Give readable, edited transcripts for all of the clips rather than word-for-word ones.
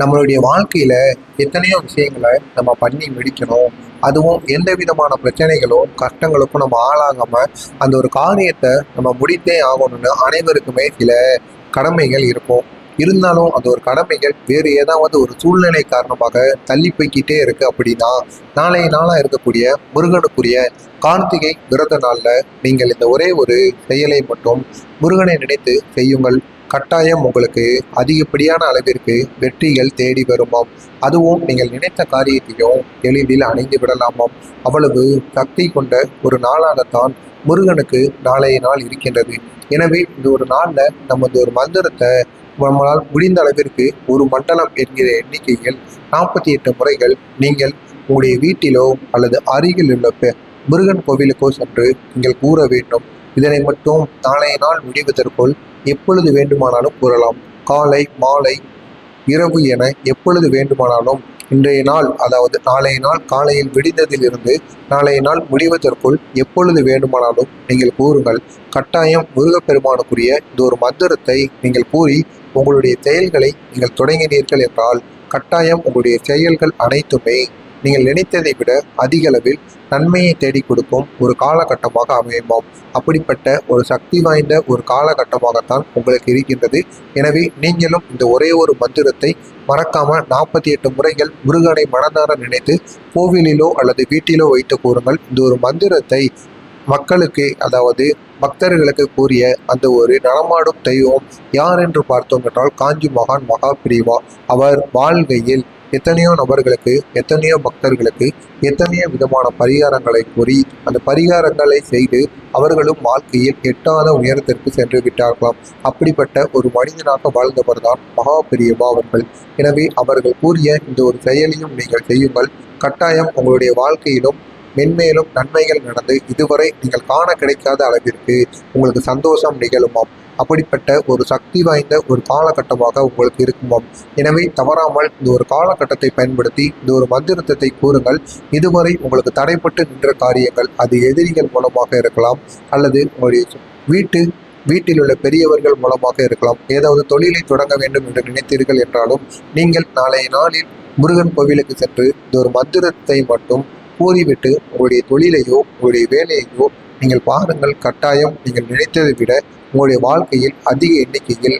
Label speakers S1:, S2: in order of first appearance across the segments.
S1: நம்மளுடைய வாழ்க்கையில எத்தனையோ விஷயங்களை நம்ம பண்ணி முடிக்கணும். அதுவும் எந்த விதமான பிரச்சனைகளும் கஷ்டங்களுக்கும் நம்ம ஆளாகாம அந்த ஒரு காரியத்தை நம்ம முடித்தே ஆகணும்னு அனைவருக்குமே சில கடமைகள் இருக்கும். இருந்தாலும் அந்த ஒரு கடமைகள் வேறு ஏதாவது ஒரு சூழ்நிலை காரணமாக தள்ளி போய்க்கிட்டே இருக்கு அப்படின்னா, நாளைய நாளா இருக்கக்கூடிய முருகனுக்குரிய கார்த்திகை விரத நாள்ல நீங்கள் இந்த ஒரே ஒரு செயலை மட்டும் முருகனை நினைத்து செய்யுங்கள். கட்டாயம் உங்களுக்கு அதிகப்படியான அளவிற்கு வெற்றிகள் தேடி வருமாம். அதுவும் நீங்கள் நினைத்த காரியத்தையும் எளிதில் அடைந்து விடலாமாம். அவ்வளவு சக்தி கொண்ட ஒரு நாளாகத்தான் முருகனுக்கு நாளைய நாள் இருக்கின்றது. எனவே இந்த ஒரு நாள்ல நம்ம இந்த ஒரு மந்திரத்தை நம்மளால் முடிந்த அளவிற்கு ஒரு மண்டலம் என்கிற எண்ணிக்கையில் 48 முறைகள் நீங்கள் உங்களுடைய வீட்டிலோ அல்லது அருகில் உள்ள முருகன் கோவிலுக்கோ சென்று நீங்கள் கூற வேண்டும். இதனை மட்டும் நாளைய நாள் முடிவதற்குள் எப்பொழுது வேண்டுமானாலும் கூறலாம். காலை, மாலை, இரவு என எப்பொழுது வேண்டுமானாலும் இன்றைய நாள், அதாவது நாளைய நாள் காலையில் விடிந்ததிலிருந்து நாளைய நாள் முடிவதற்குள் எப்பொழுது வேண்டுமானாலும் நீங்கள் கூறுங்கள். கட்டாயம் முருகப்பெருமானுக்குரிய இந்த ஒரு மந்திரத்தை நீங்கள் கூறி உங்களுடைய செயல்களை நீங்கள் தொடங்கினீர்கள் என்றால் கட்டாயம் உங்களுடைய செயல்கள் அனைத்துமே நீங்கள் நினைத்ததை விட அதிக அளவில் நன்மையை தேடி கொடுக்கும் ஒரு காலகட்டமாக அமையுமாம். அப்படிப்பட்ட ஒரு சக்தி வாய்ந்த ஒரு காலகட்டமாகத்தான் உங்களுக்கு இருக்கின்றது. எனவே நீங்களும் இந்த ஒரே ஒரு மந்திரத்தை மறக்காம 48 முறைகள் முருகனை மனதார நினைத்து கோவிலிலோ அல்லது வீட்டிலோ வைத்து கூறுங்கள். இந்த ஒரு மந்திரத்தை மக்களுக்கு, அதாவது பக்தர்களுக்கு கூறிய அந்த ஒரு நடமாடும் தெய்வம் யார் என்று பார்த்தோம் என்றால் காஞ்சி மகான் மகா பிரிவா. அவர் வாழ்கையில் எத்தனையோ நபர்களுக்கு, எத்தனையோ பக்தர்களுக்கு எத்தனையோ விதமான பரிகாரங்களை கூறி அந்த பரிகாரங்களை செய்து அவர்களும் வாழ்க்கையில் எட்டாத உயரத்திற்கு சென்று விட்டார்களாம். அப்படிப்பட்ட ஒரு மனிதனாக வாழ்ந்தவர் தான் மகா பெரியவா அவர்கள். எனவே அவர்கள் கூறிய இந்த ஒரு செயலையும் நீங்கள் செய்யுங்கள். கட்டாயம் உங்களுடைய வாழ்க்கையிலும் மென்மேலும் நன்மைகள் நடந்து இதுவரை நீங்கள் காண கிடைக்காத அளவிற்கு உங்களுக்கு சந்தோஷம் நிகழுமாம். அப்படிப்பட்ட ஒரு சக்தி வாய்ந்த ஒரு காலகட்டமாக உங்களுக்கு இருக்குமாம். எனவே தவறாமல் இந்த ஒரு காலகட்டத்தை பயன்படுத்தி இந்த ஒரு மந்திரத்தை கூறுங்கள். இதுவரை உங்களுக்கு தடைப்பட்டு நின்ற காரியங்கள், அது எதிரிகள் மூலமாக இருக்கலாம் அல்லது உங்களுடைய வீட்டில் உள்ள பெரியவர்கள் மூலமாக இருக்கலாம். ஏதாவது தொழிலை தொடங்க வேண்டும் என்று நினைத்தீர்கள் என்றாலும் நீங்கள் நாளைய நாளில் முருகன் கோவிலுக்கு சென்று இந்த ஒரு மந்திரத்தை மட்டும் கூறிவிட்டு உங்களுடைய தொழிலையோ உங்களுடைய வேலையையோ நீங்கள் பாருங்கள். கட்டாயம் நீங்கள் நினைத்ததை விட உங்களுடைய வாழ்க்கையில் அதிக எண்ணிக்கையில்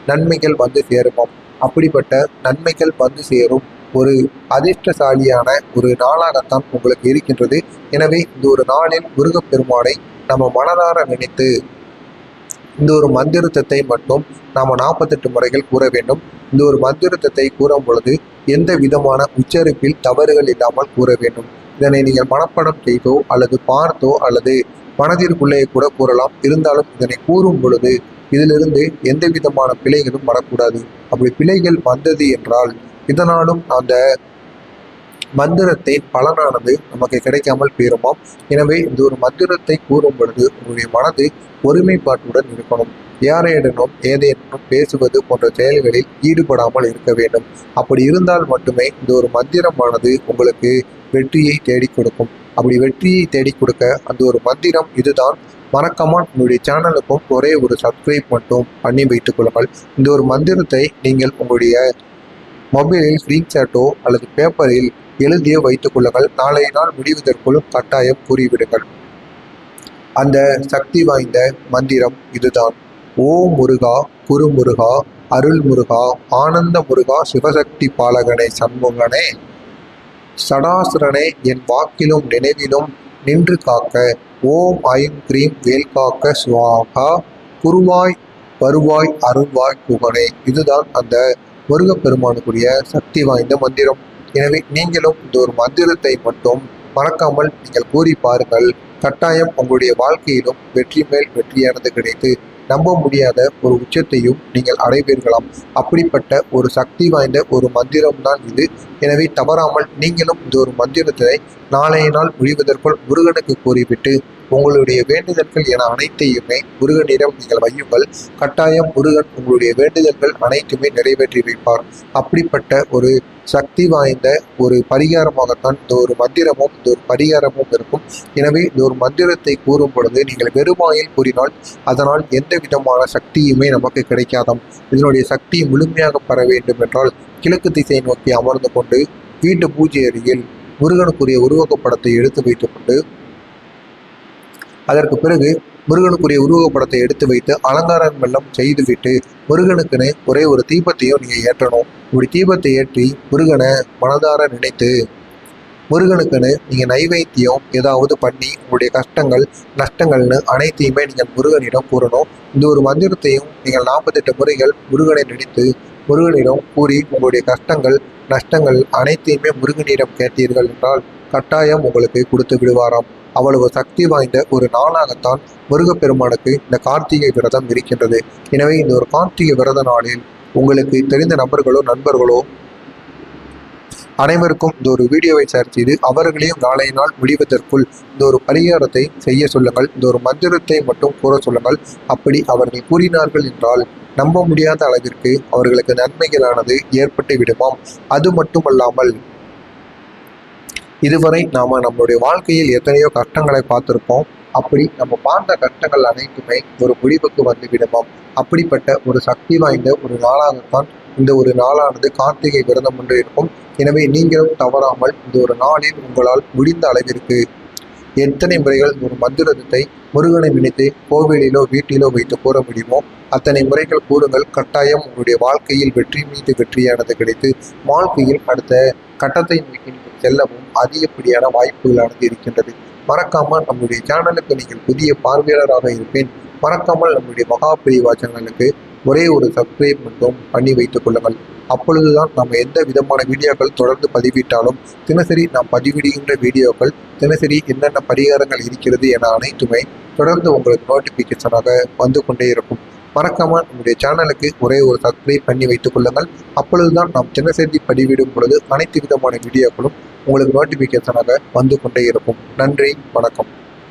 S1: நன்மைகள் வந்து சேருமாம். அப்படிப்பட்ட நன்மைகள் வந்து சேரும் ஒரு அதிர்ஷ்டசாலியான ஒரு நாளாகத்தான் உங்களுக்கு இருக்கின்றது. எனவே இந்த ஒரு நாளில் முருகப்பெருமானை நம்ம மனதார நினைத்து இந்த ஒரு மந்திரத்தை மட்டும் நாம் 48 முறைகள் கூற வேண்டும். இந்த ஒரு மந்திரத்தை கூறும் பொழுது எந்த விதமான உச்சரிப்பில் தவறுகள் இல்லாமல் கூற வேண்டும். இதனை நீங்கள் மனப்பாடம் செய்தோ அல்லது பார்த்தோ அல்லது மனதிற்குள்ளே கூட கூறலாம். இருந்தாலும் இதனை கூறும் பொழுது இதிலிருந்து எந்த விதமான பிழைகளும் வரக்கூடாது. அப்படி பிழைகள் வந்தது என்றால் இதனாலும் அந்த மந்திரத்தின் பலனானது நமக்கு கிடைக்காமல் போயிருமாம். எனவே இந்த ஒரு மந்திரத்தை கூறும் பொழுது உங்களுடைய மனது ஒருமைப்பாட்டுடன் இருக்கணும். யாரையிடனும் ஏதேனும் பேசுவது போன்ற செயல்களில் ஈடுபடாமல் இருக்க வேண்டும். அப்படி இருந்தால் மட்டுமே இந்த ஒரு மந்திரமானது உங்களுக்கு வெற்றியை தேடி கொடுக்கும். அப்படி வெற்றியை தேடி கொடுக்க அந்த ஒரு மந்திரம் இதுதான். மறக்காமல் உங்களுடைய சேனலுக்கும் ஒரே ஒரு சப்ஸ்கிரைப் மட்டும் பண்ணி வைத்துக் கொள்ளுங்கள். இந்த ஒரு மந்திரத்தை நீங்கள் உங்களுடைய மொபைலில் ஸ்கிரீன்ஷாட்டோ அல்லது பேப்பரில் எழுதிய வைத்துக் கொள்ளுங்கள். நாளைய நாள் முடிவதற்குள் கட்டாயம் கூறிவிடுங்கள். அந்த சக்தி வாய்ந்த மந்திரம் இதுதான். ஓம் முருகா, குருமுருகா, அருள் முருகா, ஆனந்த முருகா, சிவசக்தி பாலகனே, சண்முகனே, சடாசுரனே, என் வாக்கிலும் நினைவிலும் நின்று காக்க. ஓம் ஐம் கிரீம் வேல் காக்க சுவாகா. குருவாய் வருவாய் அருள்வாய் புகனே. இதுதான் அந்த முருகப்பெருமானுக்குரிய சக்தி வாய்ந்த மந்திரம். எனவே நீங்களும் இந்த ஒரு மந்திரத்தை மட்டும் மறக்காமல் நீங்கள் கூறி பாருங்கள். கட்டாயம் உங்களுடைய வாழ்க்கையிலும் வெற்றி மேல் வெற்றியானது கிடைத்து நம்ப முடியாத ஒரு உச்சத்தையும் நீங்கள் அடைவீர்களாம். அப்படிப்பட்ட ஒரு சக்தி வாய்ந்த ஒரு மந்திரம் தான் இது. எனவே தவறாமல் நீங்களும் இந்த ஒரு மந்திரத்தை நாளைய நாள் முடிவதற்குள் முருகனுக்கு கூறிவிட்டு உங்களுடைய வேண்டுதல்கள் என அனைத்தையுமே முருகனிடம் நீங்கள் வையுங்கள். கட்டாயம் முருகன் உங்களுடைய வேண்டுதல்கள் அனைத்துமே நிறைவேற்றி வைப்பார். அப்படிப்பட்ட ஒரு சக்தி வாய்ந்த ஒரு பரிகாரமாகத்தான் இந்த ஒரு மந்திரமும் இந்த ஒரு பரிகாரமும் இருக்கும். எனவே இந்த ஒரு மந்திரத்தை கூறும் பொழுது நீங்கள் வெறுமாயில் கூறினால் அதனால் எந்த விதமான சக்தியுமே நமக்கு கிடைக்காதாம். இதனுடைய சக்தி முழுமையாக பெற வேண்டும் என்றால் கிழக்கு திசையை நோக்கி அமர்ந்து கொண்டு வீட்டு பூஜை அருகில் முருகனுக்குரிய உருவகப்படத்தை எடுத்து வைத்துக் கொண்டு அதற்கு பிறகு முருகனுக்குரிய உருவகப்படத்தை எடுத்து வைத்து அலங்காரம் எல்லாம் செய்துவிட்டு முருகனுக்குன்னு ஒரே ஒரு தீபத்தையும் நீங்கள் ஏற்றணும். இப்படி தீபத்தை ஏற்றி முருகனை மனதார நினைத்து முருகனுக்குன்னு நீங்கள் நைவேத்தியம் ஏதாவது பண்ணி உங்களுடைய கஷ்டங்கள் நஷ்டங்கள்னு அனைத்தையுமே நீங்கள் முருகனிடம் கூறணும். இந்த ஒரு மந்திரத்தையும் நீங்கள் 48 முறைகள் முருகனை நினைத்து முருகனிடம் கூறி உங்களுடைய கஷ்டங்கள் நஷ்டங்கள் அனைத்தையுமே முருகனிடம் கேட்டீர்கள் என்றால் கட்டாயம் உங்களுக்கு கொடுத்து விடுவாராம். அவ்வளவு சக்தி வாய்ந்த ஒரு நாளாகத்தான் முருகப்பெருமானுக்கு இந்த கார்த்திகை விரதம் இருக்கின்றது. எனவே இந்த ஒரு கார்த்திகை விரத நாளில் உங்களுக்கு தெரிந்த நபர்களோ நண்பர்களோ அனைவருக்கும் இந்த ஒரு வீடியோவை ஷேர் செய்து அவர்களையும் நாளைய நாள் முடிவதற்குள் இந்த ஒரு பரிகாரத்தை செய்ய சொல்லுங்கள். இந்த ஒரு மந்திரத்தை மட்டும் கூற சொல்லுங்கள். அப்படி அவர்கள் கூறினார்கள் என்றால் நம்ப முடியாத அளவிற்கு அவர்களுக்கு நன்மைகளானது ஏற்பட்டு விடுமாம். அது மட்டுமல்லாமல் இதுவரை நாம் நம்மளுடைய வாழ்க்கையில் எத்தனையோ கஷ்டங்களை பார்த்துருப்போம். அப்படி நம்ம பார்த்த கஷ்டங்கள் அனைத்துமே ஒரு முடிவுக்கு வந்து விடுமாம். அப்படிப்பட்ட ஒரு சக்தி வாய்ந்த ஒரு நாளாகத்தான் இந்த ஒரு நாளானது கார்த்திகை விரதம் ஒன்று இருக்கும். எனவே நீங்களும் தவறாமல் இந்த ஒரு நாளில் உங்களால் முடிந்த அளவிற்கு எத்தனை முறைகள் ஒரு மந்திரத்தை முருகனை நினைத்து கோவிலிலோ வீட்டிலோ வைத்து கூற முடியுமோ அத்தனை முறைகள் கூறுங்கள். கட்டாயம் உங்களுடைய வாழ்க்கையில் வெற்றி மீது வெற்றியானது கிடைத்து வாழ்க்கையில் அடுத்த கட்டத்தை நோக்கி செல்லவும் அதிகப்படியான வாய்ப்புகளானது இருக்கின்றது. மறக்காமல் நம்முடைய சேனலுக்கு நீங்கள் புதிய பார்வையாளராக இருப்பேன். மறக்காமல் நம்முடைய மகாபிரிவா சேனலுக்கு ஒரே ஒரு சப்ஸ்கிரைப் மட்டும் பண்ணி வைத்துக் கொள்ளுங்கள். அப்பொழுதுதான் நம்ம எந்த விதமான வீடியோக்கள் தொடர்ந்து பதிவிட்டாலும் தினசரி நாம் பதிவிடுகின்ற வீடியோக்கள் தினசரி என்னென்ன பரிகாரங்கள் இருக்கிறது என அனைத்துமே தொடர்ந்து உங்களுக்கு நோட்டிஃபிகேஷனாக வந்து கொண்டே இருக்கும். மறக்காமல் நம்முடைய சேனலுக்கு ஒரே ஒரு சப்ஸ்கிரைப் பண்ணி வைத்துக் கொள்ளுங்கள். அப்பொழுதுதான் நாம் தினசரி பதிவிடும் பொழுது அனைத்து விதமான வீடியோக்களும் உங்களுக்கு நோட்டிஃபிகேஷனாக வந்து கொண்டே இருக்கும். நன்றி, வணக்கம்.